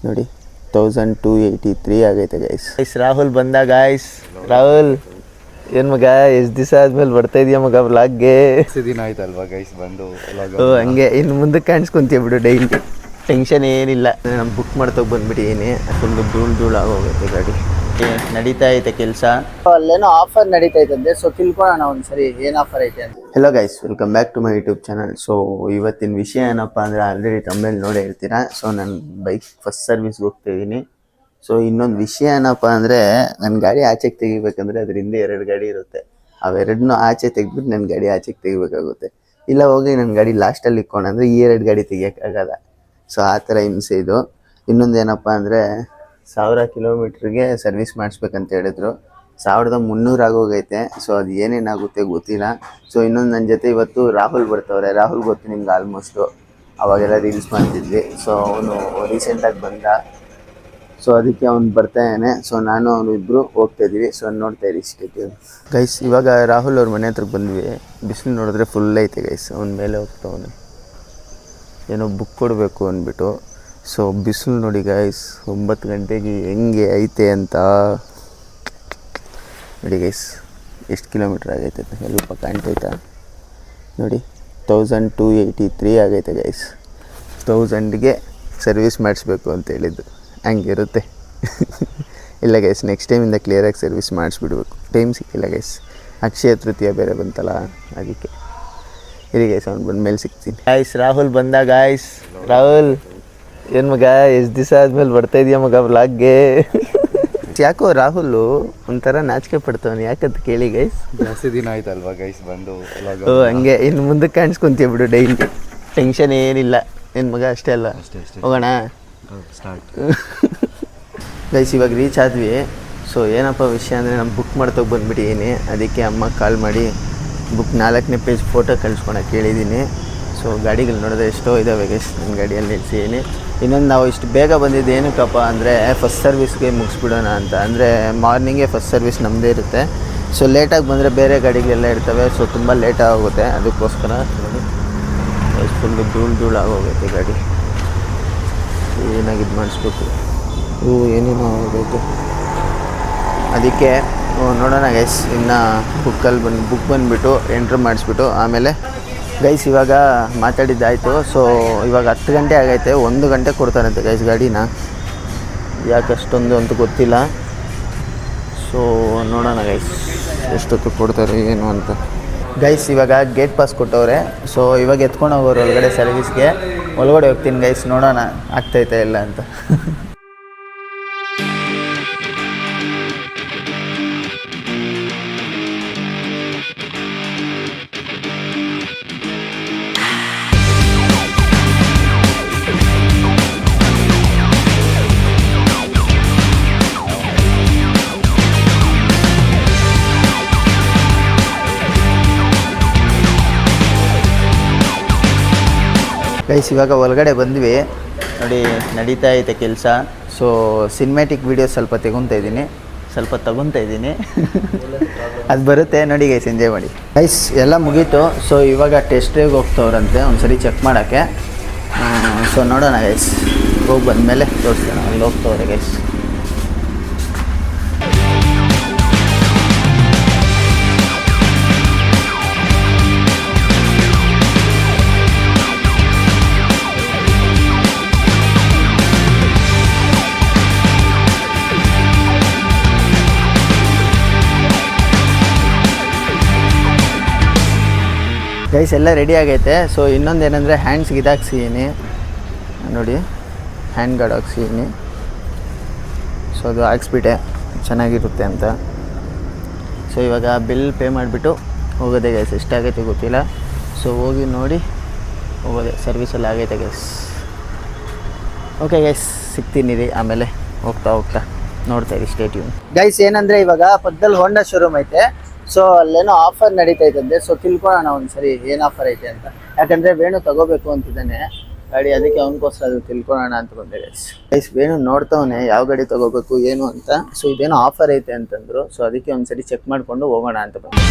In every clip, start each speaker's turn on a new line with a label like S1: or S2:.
S1: ನೋಡಿ 1283 ಆಗೈತೆ ಗೈಸ್. ರಾಹುಲ್ ಬಂದ ಗಾಯ್ಸ್. ರಾಹುಲ್ ಏನು ಮಗ ಎಷ್ಟು ದಿವಸ ಆದ್ಮೇಲೆ ಬರ್ತಾ ಇದೆಯಾ ಮಗ ವ್ಲಾಗ್ಗೆ?
S2: ದಿನ ಆಯ್ತಲ್ವಾ ಗೈಸ್ ಬಂದು.
S1: ಹಂಗೆ ಇನ್ನು ಮುಂದಕ್ಕೆ ಕಾಣಿಸ್ಕೊಂತೀಯ ಬಿಡು ಡೈಲಿ, ಟೆನ್ಷನ್ ಏನಿಲ್ಲ. ನಾನು ಬುಕ್ ಮಾಡ್ತೋಗಿ ಬಂದ್ಬಿಟ್ಟಿದ್ದೀನಿ. ಫುಲ್ಲು ಧೂಳು ಆಗೋಗೈತೆ ಗಾಡಿ. ನಡೀತಾ ಐತೆ ಕೆಲಸ. ಅಲ್ಲೇನೋ ಆಫರ್ ನಡೀತಾ ಐತಂತೆ, ಸೊ ತಿಳ್ಕೊಳ್ಳೋಣ ಒಂದ್ಸರಿ ಏನು ಆಫರ್ ಐತೆ ಅಂತ. Hello guys, welcome back to my YouTube channel. So ಇವತ್ತಿನ ವಿಷಯ ಏನಪ್ಪ ಅಂದರೆ ಆಲ್ರೆಡಿ ತಮ್ಮಲ್ಲಿ ನೋಡೇ ಇರ್ತೀರಾ. ಸೊ ನಾನು ಬೈಕ್ ಫಸ್ಟ್ ಸರ್ವಿಸ್ಗೆ ಹೋಗ್ತಾ ಇದ್ದೀನಿ. ಸೊ ಇನ್ನೊಂದು ವಿಷಯ ಏನಪ್ಪ ಅಂದರೆ ನನ್ನ ಗಾಡಿ ಆಚೆಗೆ ತೆಗಿಬೇಕಂದ್ರೆ ಅದ್ರ ಹಿಂದೆ 2 ಗಾಡಿ ಇರುತ್ತೆ. ಅವೆರಡನ್ನೂ ಆಚೆ ತೆಗೆದ್ಬಿಟ್ಟು ನನ್ನ ಗಾಡಿ ಆಚೆಗೆ ತೆಗಿಬೇಕಾಗುತ್ತೆ. ಇಲ್ಲ ಹೋಗಿ ನನ್ನ ಗಾಡಿ ಲಾಸ್ಟಲ್ಲಿ ಇಕ್ಕೊಂಡ್ರೆ ಈ 2 ಗಾಡಿ ತೆಗಿಯೋಕ್ಕಾಗಲ್ಲ. ಸೊ ಆ ಥರ ಹಿಂಸೆ ಇದು. ಇನ್ನೊಂದು ಏನಪ್ಪ ಅಂದರೆ 1000 ಕಿಲೋಮೀಟ್ರಿಗೆ ಸರ್ವಿಸ್ ಮಾಡಿಸ್ಬೇಕಂತ ಹೇಳಿದ್ರು. 1300 ಆಗೋಗೈತೆ. ಸೊ ಅದು ಏನೇನಾಗುತ್ತೆ ಗೊತ್ತಿಲ್ಲ. ಸೊ ಇನ್ನೊಂದು ನನ್ನ ಜೊತೆ ಇವತ್ತು ರಾಹುಲ್ ಬರ್ತವ್ರೆ. ರಾಹುಲ್ ಗೊತ್ತು ನಿಮ್ಗೆ ಆಲ್ಮೋಸ್ಟು, ಅವಾಗೆಲ್ಲ ರೀಲ್ಸ್ ಮಾಡ್ತಿದ್ವಿ. ಸೊ ಅವನು ರೀಸೆಂಟಾಗಿ ಬಂದ. ಸೊ ಅದಕ್ಕೆ ಅವ್ನು ಬರ್ತಾಯಿದ್ದಾನೆ. ಸೊ ನಾನು ಅವನು ಇಬ್ಬರು ಹೋಗ್ತಾಯಿದ್ದೀವಿ. ಸೊ ನೋಡ್ತಾ ಇರಿ ಸ್ಟೇಟ್ ಗೈಸ್. ಇವಾಗ ರಾಹುಲ್ ಅವ್ರ ಮನೆ ಹತ್ರಕ್ಕೆ ಬಂದ್ವಿ. ಬಿಸಿಲು ನೋಡಿದ್ರೆ ಫುಲ್ ಐತೆ ಗೈಸ್. ಅವ್ನ ಮೇಲೆ ಹೋಗ್ತಾವನು, ಏನೋ ಬುಕ್ ಕೊಡಬೇಕು ಅಂದ್ಬಿಟ್ಟು. ಸೊ ಬಿಸಿಲು ನೋಡಿ ಗೈಸ್, 9 ಗಂಟೆಗೆ ಹೆಂಗೆ ಐತೆ ಅಂತ ನೋಡಿ ಗೈಸ್. ಎಷ್ಟು ಕಿಲೋಮೀಟ್ರ್ ಆಗೈತೆ ಸ್ವಲ್ಪ ಕಾಣ್ತೈತಾ ನೋಡಿ. 1283 ಆಗೈತೆ ಗೈಸ್. 1000ಗೆ ಸರ್ವಿಸ್ ಮಾಡಿಸ್ಬೇಕು ಅಂತ ಹೇಳಿದ್ದು. ಹಂಗಿರುತ್ತೆ. ಇಲ್ಲ ಗೈಸ್, ನೆಕ್ಸ್ಟ್ ಟೈಮಿಂದ ಕ್ಲಿಯರಾಗಿ ಸರ್ವಿಸ್ ಮಾಡಿಸ್ಬಿಡ್ಬೇಕು. ಟೈಮ್ ಸಿಕ್ಕಿಲ್ಲ ಗೈಸ್. ಅಕ್ಷಯ ತೃತೀಯ ಬೇರೆ ಬಂತಲ್ಲ, ಅದಕ್ಕೆ. ಇರಿ ಗೈಸ್, ಅವ್ನು ಬಂದ ಮೇಲೆ ಸಿಗ್ತೀನಿ. ಗಾಯ್ಸ್ ರಾಹುಲ್ ಬಂದ ಗಾಯ್ಸ್. ರಾಹುಲ್ ಏನು ಮಗ ಎಷ್ಟು ದಿವಸ ಆದ್ಮೇಲೆ ಬರ್ತಾ ಇದೆಯಾ ಮಗ ವ್ಲಾಗ್ಗೆ? ಯಾಕೋ ರಾಹುಲ್ ಒಂಥರ ನಾಚಿಕೆ ಪಡ್ತಾವನು, ಯಾಕಂತ ಕೇಳಿ ಗೈಸ್.
S2: ಜಾಸ್ತಿ ದಿನ ಆಯ್ತಲ್ವಾ ಗೈಸ್ ಬಂದು.
S1: ಹಂಗೆ ಇನ್ನು ಮುಂದಕ್ಕೆ ಕಾಣಿಸ್ಕೊಂತೀಯ ಬಿಡು ಡೈಲಿ, ಟೆನ್ಷನ್ ಏನಿಲ್ಲ. ಏನು ಮಗ ಅಷ್ಟೇ ಅಲ್ಲ. ಹೋಗೋಣ
S2: ಸ್ಟಾರ್ಟ್
S1: ಗೈಸ್. ಇವಾಗ ರೀಚ್ ಆದ್ವಿ. ಸೊ ಏನಪ್ಪ ವಿಷಯ ಅಂದರೆ ನಾನು ಬುಕ್ ಮಾಡ್ತೋಗಿ ಬಂದ್ಬಿಟ್ಟಿದ್ದೀನಿ. ಅದಕ್ಕೆ ಅಮ್ಮ ಕಾಲ್ ಮಾಡಿ ಬುಕ್ 4ನೇ ಪೇಜ್ ಫೋಟೋ ಕಳಿಸ್ಕೊಳಕ್ಕೆ ಹೇಳಿದ್ದೀನಿ. ಸೊ ಗಾಡಿಗಳು ನೋಡಿದ್ರೆ ಎಷ್ಟೋ ಇದ್ದಾವೆ ಗೈಸ್. ನನ್ನ ಗಾಡಿಯಲ್ಲಿ ನಿಲ್ಸಿದ್ದೀನಿ. ಇನ್ನೊಂದು ನಾವು ಇಷ್ಟು ಬೇಗ ಬಂದಿದ್ದು ಏನಕ್ಕಪ್ಪ ಅಂದರೆ ಫಸ್ಟ್ ಸರ್ವಿಸ್ಗೆ ಮುಗಿಸ್ಬಿಡೋಣ ಅಂತ. ಅಂದರೆ ಮಾರ್ನಿಂಗೇ ಫಸ್ಟ್ ಸರ್ವಿಸ್ ನಮ್ಮದೇ ಇರುತ್ತೆ. ಸೊ ಲೇಟಾಗಿ ಬಂದರೆ ಬೇರೆ ಗಾಡಿಗಳೆಲ್ಲ ಇರ್ತವೆ. ಸೊ ತುಂಬ ಲೇಟ್ ಆಗೋಗುತ್ತೆ. ಅದಕ್ಕೋಸ್ಕರ ಫುಲ್ಲು ಧೂಳು ಆಗೋಗೈತೆ ಗಾಡಿ. ಏನಾಗಿದ್ದು ಮಾಡಿಸ್ಬೇಕು, ಏನೇನೋ ಆಗೋಗೈತೆ. ಅದಕ್ಕೆ ನೋಡೋಣ ಗೈಸ್. ಇನ್ನು ಬುಕ್ ಬಂದುಬಿಟ್ಟು ಎಂಟ್ರ್ ಮಾಡಿಸ್ಬಿಟ್ಟು ಆಮೇಲೆ ಗೈಸ್ ಇವಾಗ ಮಾತಾಡಿದ್ದಾಯಿತು. ಸೊ ಇವಾಗ 10 ಗಂಟೆ ಆಗೈತೆ. 1 ಗಂಟೆ ಕೊಡ್ತಾರಂತೆ ಗೈಸ್ ಗಾಡಿನ. ಯಾಕಷ್ಟೊಂದು ಅಂತ ಗೊತ್ತಿಲ್ಲ. ಸೊ ನೋಡೋಣ ಗೈಸ್ ಎಷ್ಟೊತ್ತು ಕೊಡ್ತಾರೆ ಏನು ಅಂತ. ಗೈಸ್ ಇವಾಗ ಗೇಟ್ ಪಾಸ್ ಕೊಟ್ಟವ್ರೆ. ಸೊ ಇವಾಗ ಎತ್ಕೊಂಡು ಹೋಗೋರು ಒಳಗಡೆ ಸರ್ವಿಸ್ಗೆ. ಒಳಗಡೆ ಹೋಗ್ತೀನಿ ಗೈಸ್, ನೋಡೋಣ ಆಗ್ತೈತೆ ಇಲ್ಲ ಅಂತ. ಗೈಸ್ ಇವಾಗ ಒಳಗಡೆ ಬಂದ್ವಿ ನೋಡಿ. ನಡೀತಾ ಐತೆ ಕೆಲಸ. ಸೊ ಸಿನಿಮ್ಯಾಟಿಕ್ ವೀಡಿಯೋಸ್ ಸ್ವಲ್ಪ ತಗೊತಾ ಇದ್ದೀನಿ. ಅದು ಬರುತ್ತೆ ನೋಡಿ ಗೈಸ್, ಎಂಜಾಯ್ ಮಾಡಿ ಗೈಸ್. ಎಲ್ಲ ಮುಗೀತು. ಸೊ ಇವಾಗ ಟೆಸ್ಟ್ ಡ್ರೈವ್ಗೆ ಹೋಗ್ತವ್ರಂತೆ, ಒಂದ್ಸರಿ ಚೆಕ್ ಮಾಡೋಕ್ಕೆ. ಸೊ ನೋಡೋಣ ಗೈಸ್, ಹೋಗಿ ಬಂದಮೇಲೆ ತೋರಿಸ್ತಾನೆ. ಅಲ್ಲಿ ಹೋಗ್ತವ್ರೆ ಗೈಸ್. ಗೈಸ್ ಎಲ್ಲ ರೆಡಿ ಆಗೈತೆ. ಸೊ ಇನ್ನೊಂದು ಏನಂದರೆ ಹ್ಯಾಂಡ್ಸ್ಗೆ ಇದಾಕ್ಸಿದ್ದೀನಿ ನೋಡಿ, ಹ್ಯಾಂಡ್ ಗಾರ್ಡ್ ಹಾಕ್ಸಿದ್ದೀನಿ. ಸೊ ಅದು ಹಾಕ್ಸ್ಬಿಟ್ಟೆ ಚೆನ್ನಾಗಿರುತ್ತೆ ಅಂತ. ಸೊ ಇವಾಗ ಬಿಲ್ ಪೇ ಮಾಡಿಬಿಟ್ಟು ಹೋಗೋದೆ ಗೈಸ್. ಎಷ್ಟಾಗೈತೆ ಗೊತ್ತಿಲ್ಲ. ಸೊ ಹೋಗಿ ನೋಡಿ ಹೋಗೋದೆ. ಸರ್ವಿಸಲ್ಲಿ ಆಗೈತೆ ಗೈಸ್. ಓಕೆ ಗೈಸ್, ಸಿಗ್ತೀನಿ ರೀ ಆಮೇಲೆ ಹೋಗ್ತಾ ನೋಡ್ತಾ ಇರಿ. Stay tune guys. ಏನಂದರೆ ಇವಾಗ ಪಕ್ಕದಲ್ಲಿ ಹೋಂಡಾ ಶೋರೂಮ್ ಐತೆ. ಸೊ ಅಲ್ಲೇನೋ ಆಫರ್ ನಡೀತಾ ಐತಂತೆ. ಸೊ ತಿಳ್ಕೊಳ್ಳೋಣ ಒಂದ್ಸರಿ ಏನು ಆಫರ್ ಐತೆ ಅಂತ. ಯಾಕಂದರೆ ವೇಣು ತಗೋಬೇಕು ಅಂತಿದ್ದಾನೆ ಗಾಡಿ, ಅದಕ್ಕೆ ಅವನಿಗೋಸ್ಕರ ಅದು ತಿಳ್ಕೊಳ್ಳೋಣ ಅಂತ ಬಂದೆ ಗೈಸ್. ವೇಣು ನೋಡ್ತಾವನೆ ಯಾವ ಗಾಡಿ ತಗೋಬೇಕು ಏನು ಅಂತ. ಸೊ ಇದೇನೋ ಆಫರ್ ಐತೆ ಅಂತಂದ್ರು. ಸೊ ಅದಕ್ಕೆ ಒಂದ್ಸರಿ ಚೆಕ್ ಮಾಡಿಕೊಂಡು ಹೋಗೋಣ ಅಂತ ಬಂದೆ.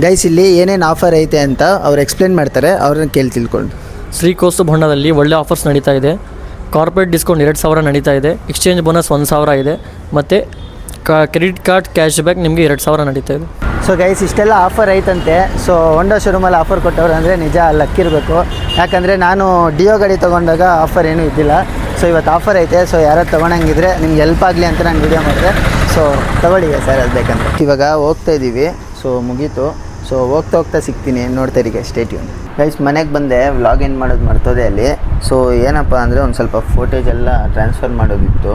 S1: ಗೈಸ್ ಇಲ್ಲಿ ಏನೇನು ಆಫರ್ ಐತೆ ಅಂತ ಅವ್ರು ಎಕ್ಸ್ಪ್ಲೇನ್ ಮಾಡ್ತಾರೆ, ಅವ್ರನ್ನ ಕೇಳಿ ತಿಳ್ಕೊಂಡು.
S3: ಶ್ರೀ ಕೋಸ್ತು ಹೊಂಡದಲ್ಲಿ ಒಳ್ಳೆ ಆಫರ್ಸ್ ನಡೀತಾ ಇದೆ. ಕಾರ್ಪೊರೇಟ್ ಡಿಸ್ಕೌಂಟ್ 2,000 ನಡೀತಾ ಇದೆ. ಎಕ್ಸ್ಚೇಂಜ್ ಬೋನಸ್ 1,000 ಇದೆ. ಮತ್ತು ಕ್ರೆಡಿಟ್ ಕಾರ್ಡ್ ಕ್ಯಾಶ್ ಬ್ಯಾಕ್ ನಿಮಗೆ 2,000 ನಡೀತಾ ಇದೆ.
S1: ಸೊ ಗೈಸ್ ಇಷ್ಟೆಲ್ಲ ಆಫರ್ ಐತಂತೆ. ಸೊ ಹೋಂಡಾ ಶೋರೂಮಲ್ಲಿ ಆಫರ್ ಕೊಟ್ಟವ್ರು ಅಂದರೆ ನಿಜ ಲಕ್ಕಿರಬೇಕು. ಯಾಕಂದರೆ ನಾನು ಡಿಯೋ ಗಾಡಿ ತೊಗೊಂಡಾಗ ಆಫರ್ ಏನೂ ಇದ್ದಿಲ್ಲ. ಸೊ ಇವತ್ತು ಆಫರ್ ಐತೆ. ಸೊ ಯಾರು ತೊಗೊಳಂಗಿದ್ರೆ ನಿಮ್ಗೆ ಹೆಲ್ಪ್ ಆಗಲಿ ಅಂತ ನಾನು ವೀಡಿಯೋ ಮಾಡಿದೆ. ಸೊ ತೊಗೊಳ್ಳಿ ಸರ್ ಅದು ಬೇಕಂತ. ಇವಾಗ ಹೋಗ್ತಾ ಇದ್ದೀವಿ. ಸೊ ಮುಗೀತು. ಸೊ ಹೋಗ್ತಾ ಸಿಗ್ತೀನಿ, ನೋಡ್ತಾ ಇರಿ ಸ್ಟೇಟ್ಯೂನ್. ಗೈಸ್ ಮನೆಗೆ ಬಂದೆ, ವ್ಲಾಗ್ ಏನು ಮಾಡೋದು ಮರ್ತೋದೆ ಅಲ್ಲಿ. ಸೊ ಏನಪ್ಪ ಅಂದರೆ ಒಂದು ಸ್ವಲ್ಪ ಫೋಟೇಜ್ ಎಲ್ಲ ಟ್ರಾನ್ಸ್ಫರ್ ಮಾಡೋದಿತ್ತು.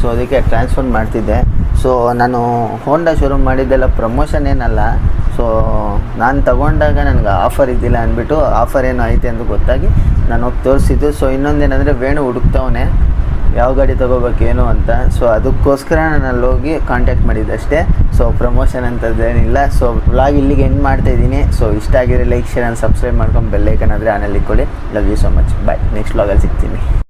S1: ಸೊ ಅದಕ್ಕೆ ಟ್ರಾನ್ಸ್ಫರ್ ಮಾಡ್ತಿದ್ದೆ. ಸೊ ನಾನು ಹೋಂಡಾ ಶೋರೂಮ್ ಮಾಡಿದ್ದೆಲ್ಲ ಪ್ರಮೋಷನ್ ಏನಲ್ಲ. ಸೊ ನಾನು ತಗೊಂಡಾಗ ನನಗೆ ಆಫರ್ ಇದ್ದಿಲ್ಲ ಅಂದ್ಬಿಟ್ಟು ಆಫರ್ ಏನು ಐತೆ ಅಂತ ಗೊತ್ತಾಗಿ ನಾನು ಹೋಗಿ ತೋರಿಸಿದ್ದು. ಸೊ ಇನ್ನೊಂದೇನೆಂದರೆ ವೇಣು ಹುಡುಕ್ತವನೆ ಯಾವ ಗಾಡಿ ತೊಗೋಬೇಕೇನು ಅಂತ. ಸೊ ಅದಕ್ಕೋಸ್ಕರ ನಾನು ಅಲ್ಲಿ ಹೋಗಿ ಕಾಂಟ್ಯಾಕ್ಟ್ ಮಾಡಿದ್ದಷ್ಟೇ. ಸೊ ಪ್ರಮೋಷನ್ ಅಂಥದ್ದೇನಿಲ್ಲ. ಸೊ ವ್ಲಾಗ್ ಇಲ್ಲಿಗೆ ಎಂಡ್ ಮಾಡ್ತಾಯಿದ್ದೀನಿ. ಸೊ ಇಷ್ಟ ಆಗಿದ್ರೆ ಲೈಕ್, ಶೇರ್ ಆ್ಯಂಡ್ ಸಬ್ಸ್ಕ್ರೈಬ್ ಮಾಡ್ಕೊಂಡು ಬೆಲ್ ಐಕನ್ ಆದರೆ ಆನಲ್ಲಿ ಇಟ್ಕೊಳ್ಳಿ. Love you so much. Bye. Next ವ್ಲಾಗಲ್ಲಿ ಸಿಗ್ತೀನಿ.